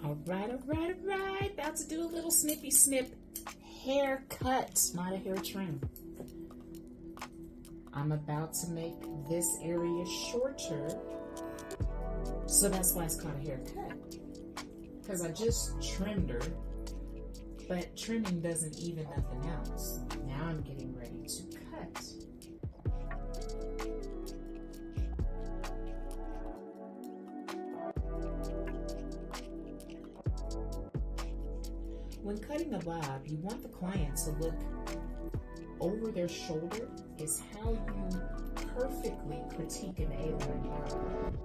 All right. About to do a little snippy snip haircut, not a hair trim. I'm about to make this area shorter, so that's why it's called a haircut. Because I just trimmed her, but trimming doesn't even nothing else. Now I'm getting ready to cut. When cutting a bob, you want the client to look over their shoulder is how you perfectly critique an A-line bob.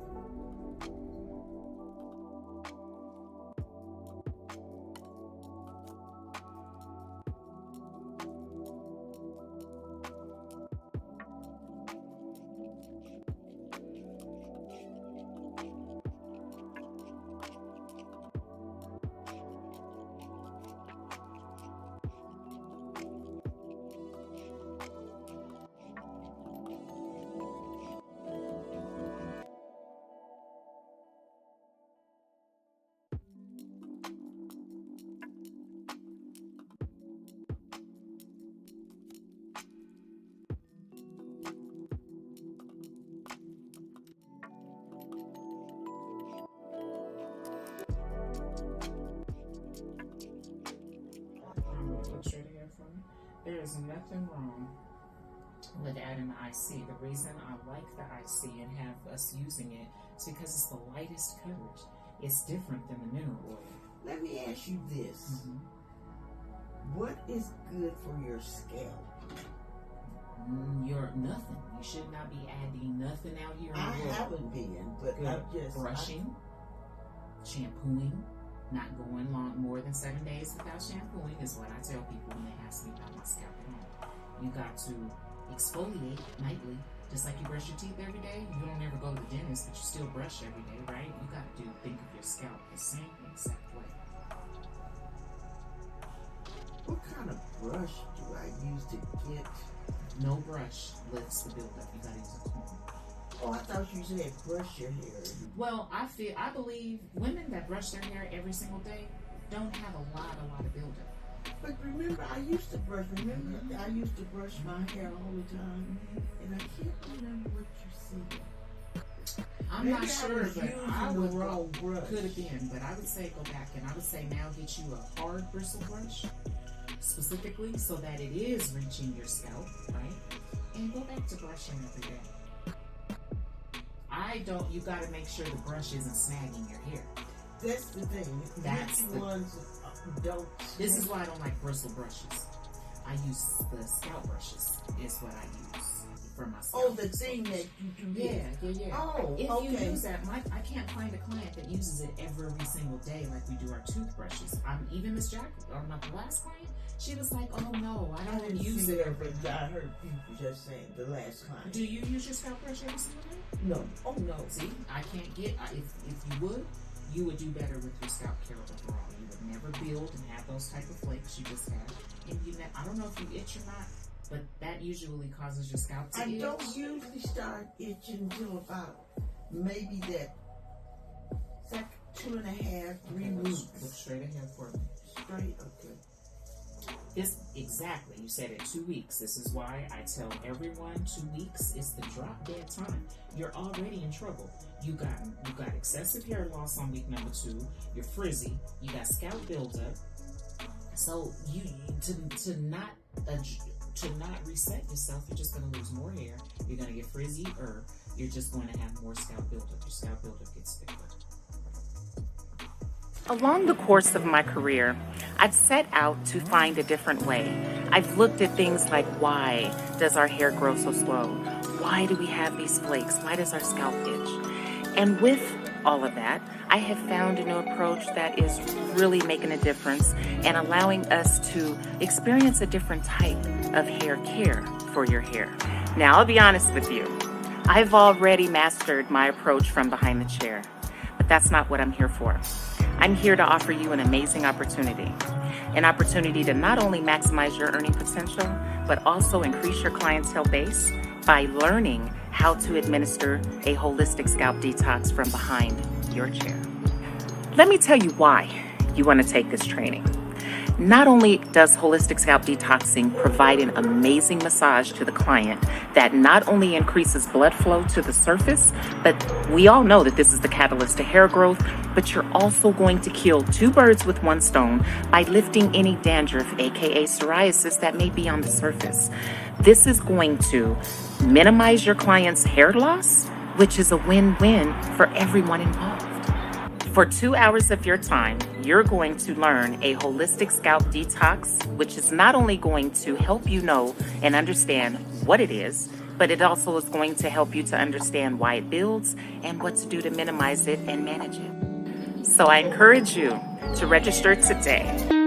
There's nothing wrong with adding the IC. The reason I like the IC and have us using it is because it's the lightest coverage. It's different than the mineral oil. Let me ask you this. What is good for your scalp? You're nothing. You should not be adding nothing out here in I the world. haven't been, but I'm just brushing, shampooing. Not going more than 7 days without shampooing is what I tell people when they ask me about my scalp at home. You got to exfoliate nightly, just like you brush your teeth every day. You don't ever go to the dentist, but you still brush every day, right? You got to think of your scalp the same exact way. What kind of brush do I use to get? No brush lifts the buildup. You got to use a comb. Oh, I thought you said brush your hair. Well, I believe women that brush their hair every single day don't have a lot of buildup. But remember, I used to brush my hair all the time, and I can't remember what you said. I'm Maybe not sure, but I would wrong brush. Could have been, but I would say go back, and I would say now get you a hard bristle brush, specifically so that it is reaching your scalp, right? And go back to brushing every day. You gotta make sure the brush isn't snagging your hair. That's the thing. This is why I don't like bristle brushes. I use the scalp brushes, is what I use for my scalp. Oh, the thing that you do. Yeah. Oh, if okay. you use that, I can't find a client that uses it every single day like we do our toothbrushes. Even Miss Jack, or not the last client, she was like, "Oh no, I don't use it every day." I heard people just saying the last client. Do you use your scalp brush every single day? No. Oh no. See, I can't get. If you would do better with your scalp care overall. You would never build and have those type of flakes you just had. And I don't know if you itch or not, but that usually causes your scalp to itch. I don't usually start itching until about maybe that. It's like 2.5, 3 weeks. Look straight ahead for me. Straight, okay. Exactly. You said it 2 weeks. This is why I tell everyone 2 weeks is the drop dead time. You're already in trouble. You got excessive hair loss on week number 2. You're frizzy. You got scalp buildup. So to not reset yourself, you're just going to lose more hair. You're going to get frizzy, or you're just going to have more scalp buildup. Your scalp buildup gets thicker. Along the course of my career, I've set out to find a different way. I've looked at things like, why does our hair grow so slow? Why do we have these flakes? Why does our scalp itch? And with all of that, I have found a new approach that is really making a difference and allowing us to experience a different type of hair care for your hair. Now, I'll be honest with you. I've already mastered my approach from behind the chair, but that's not what I'm here for. I'm here to offer you an amazing opportunity. An opportunity to not only maximize your earning potential, but also increase your clientele base by learning how to administer a holistic scalp detox from behind your chair. Let me tell you why you want to take this training. Not only does holistic scalp detoxing provide an amazing massage to the client that not only increases blood flow to the surface, but we all know that this is the catalyst to hair growth, but you're also going to kill two birds with one stone by lifting any dandruff, aka psoriasis, that may be on the surface. This is going to minimize your client's hair loss, which is a win-win for everyone involved. For 2 hours of your time, you're going to learn a holistic scalp detox, which is not only going to help you know and understand what it is, but it also is going to help you to understand why it builds and what to do to minimize it and manage it. So I encourage you to register today.